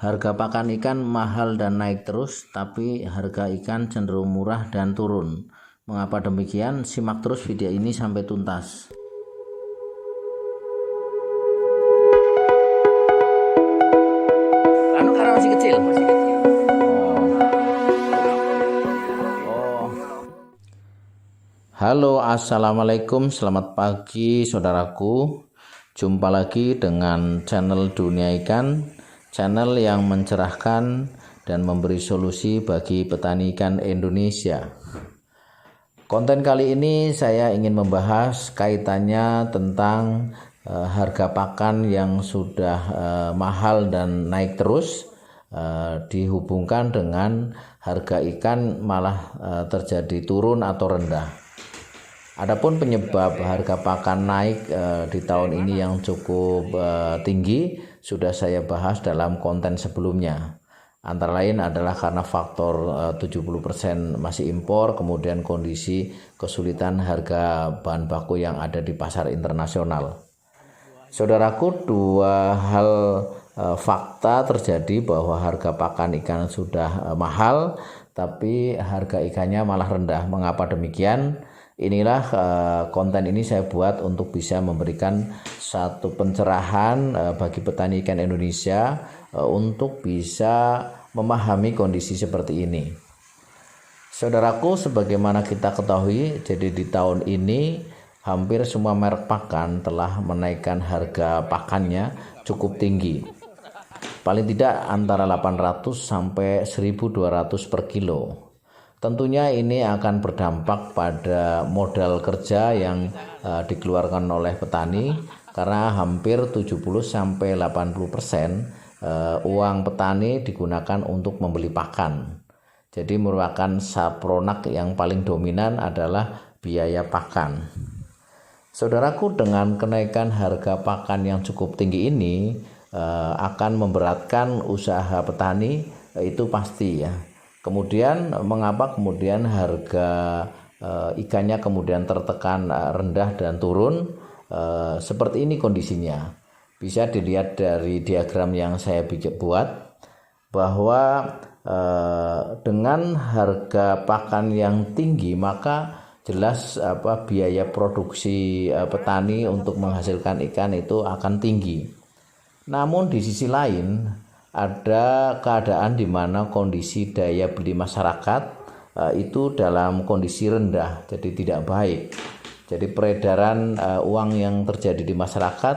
Harga pakan ikan mahal dan naik terus, tapi harga ikan cenderung murah dan turun. Mengapa demikian? Simak terus video ini sampai tuntas. Karena masih kecil. Halo, assalamualaikum, selamat pagi saudaraku. Jumpa lagi dengan channel Dunia Ikan, channel yang mencerahkan dan memberi solusi bagi petani ikan Indonesia. Konten kali ini saya ingin membahas kaitannya tentang harga pakan yang sudah mahal dan naik terus, dihubungkan dengan harga ikan malah terjadi turun atau rendah. Adapun penyebab harga pakan naik di tahun ini yang cukup tinggi sudah saya bahas dalam konten sebelumnya. Antara lain adalah karena faktor 70% masih impor, kemudian kondisi kesulitan harga bahan baku yang ada di pasar internasional. Saudaraku, dua hal fakta terjadi bahwa harga pakan ikan sudah mahal, tapi harga ikannya malah rendah. Mengapa demikian? Inilah konten ini saya buat untuk bisa memberikan satu pencerahan bagi petani ikan Indonesia untuk bisa memahami kondisi seperti ini. Saudaraku, sebagaimana kita ketahui, jadi di tahun ini hampir semua merek pakan telah menaikkan harga pakannya cukup tinggi. Paling tidak antara 800 sampai 1.200 per kilo. Tentunya ini akan berdampak pada modal kerja yang dikeluarkan oleh petani, karena hampir 70-80% uang petani digunakan untuk membeli pakan. Jadi merupakan sapronak yang paling dominan adalah biaya pakan. Saudaraku, dengan kenaikan harga pakan yang cukup tinggi ini akan memberatkan usaha petani, itu pasti ya. Kemudian mengapa kemudian harga ikannya kemudian tertekan rendah dan turun? Seperti ini kondisinya. Bisa dilihat dari diagram yang saya buat bahwa dengan harga pakan yang tinggi maka jelas biaya produksi petani untuk menghasilkan ikan itu akan tinggi. Namun di sisi lain ada keadaan di mana kondisi daya beli masyarakat itu dalam kondisi rendah, jadi tidak baik. Jadi peredaran uang yang terjadi di masyarakat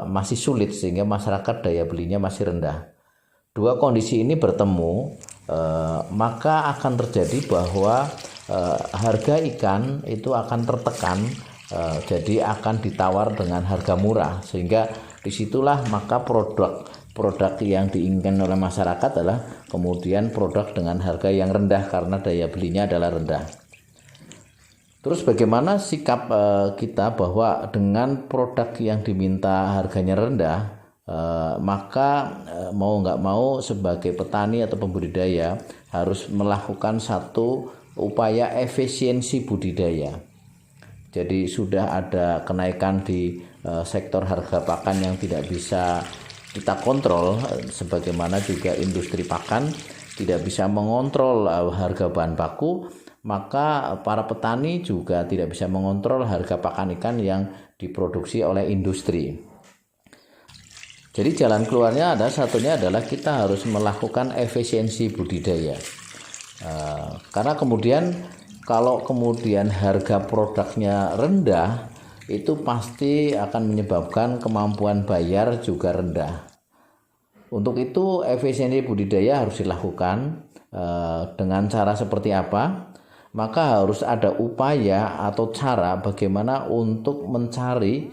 masih sulit, sehingga masyarakat daya belinya masih rendah. Dua kondisi ini bertemu, maka akan terjadi bahwa harga ikan itu akan tertekan, jadi akan ditawar dengan harga murah, sehingga disitulah maka produk yang diinginkan oleh masyarakat adalah kemudian produk dengan harga yang rendah karena daya belinya adalah rendah. Terus bagaimana sikap kita bahwa dengan produk yang diminta harganya rendah, maka mau nggak mau sebagai petani atau pembudidaya harus melakukan satu upaya efisiensi budidaya. Jadi sudah ada kenaikan di sektor harga pakan yang tidak bisa kita kontrol, sebagaimana juga industri pakan tidak bisa mengontrol harga bahan baku, maka para petani juga tidak bisa mengontrol harga pakan ikan yang diproduksi oleh industri. Jadi jalan keluarnya satunya adalah kita harus melakukan efisiensi budidaya. Karena kemudian kalau kemudian harga produknya rendah, itu pasti akan menyebabkan kemampuan bayar juga rendah. Untuk itu efisiensi budidaya harus dilakukan dengan cara seperti apa? Maka harus ada upaya atau cara bagaimana untuk mencari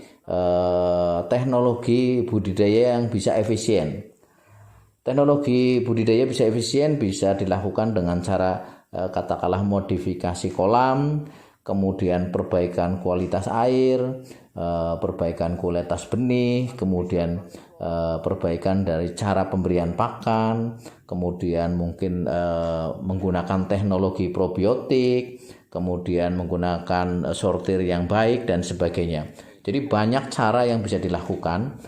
teknologi budidaya yang bisa efisien. Teknologi budidaya bisa efisien bisa dilakukan dengan cara katakanlah modifikasi kolam, kemudian perbaikan kualitas air, perbaikan kualitas benih, kemudian perbaikan dari cara pemberian pakan, kemudian mungkin menggunakan teknologi probiotik, kemudian menggunakan sortir yang baik dan sebagainya. Jadi banyak cara yang bisa dilakukan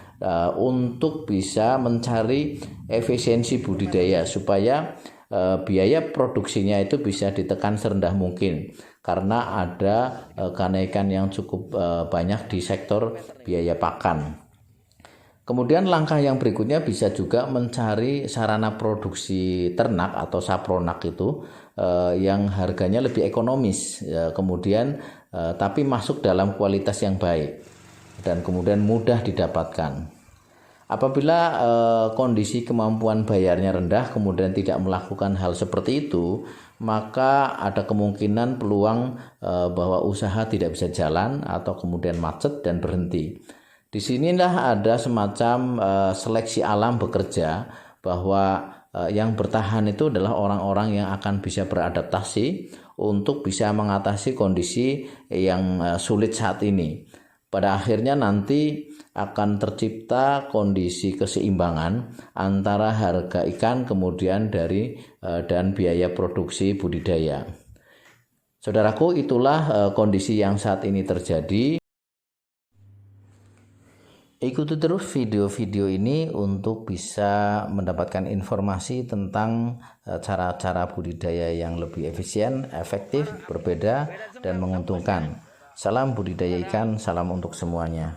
untuk bisa mencari efisiensi budidaya supaya biaya produksinya itu bisa ditekan serendah mungkin karena ada kenaikan yang cukup banyak di sektor biaya pakan. Kemudian langkah yang berikutnya bisa juga mencari sarana produksi ternak atau sapronak itu yang harganya lebih ekonomis, kemudian tapi masuk dalam kualitas yang baik dan kemudian mudah didapatkan. Apabila kondisi kemampuan bayarnya rendah kemudian tidak melakukan hal seperti itu, maka ada kemungkinan peluang bahwa usaha tidak bisa jalan atau kemudian macet dan berhenti. Di sinilah ada semacam seleksi alam bekerja bahwa yang bertahan itu adalah orang-orang yang akan bisa beradaptasi untuk bisa mengatasi kondisi yang sulit saat ini. Pada akhirnya nanti akan tercipta kondisi keseimbangan antara harga ikan kemudian dan biaya produksi budidaya. Saudaraku, itulah kondisi yang saat ini terjadi. Ikuti terus video-video ini untuk bisa mendapatkan informasi tentang cara-cara budidaya yang lebih efisien, efektif, berbeda, dan menguntungkan. Salam budidaya ikan, salam untuk semuanya.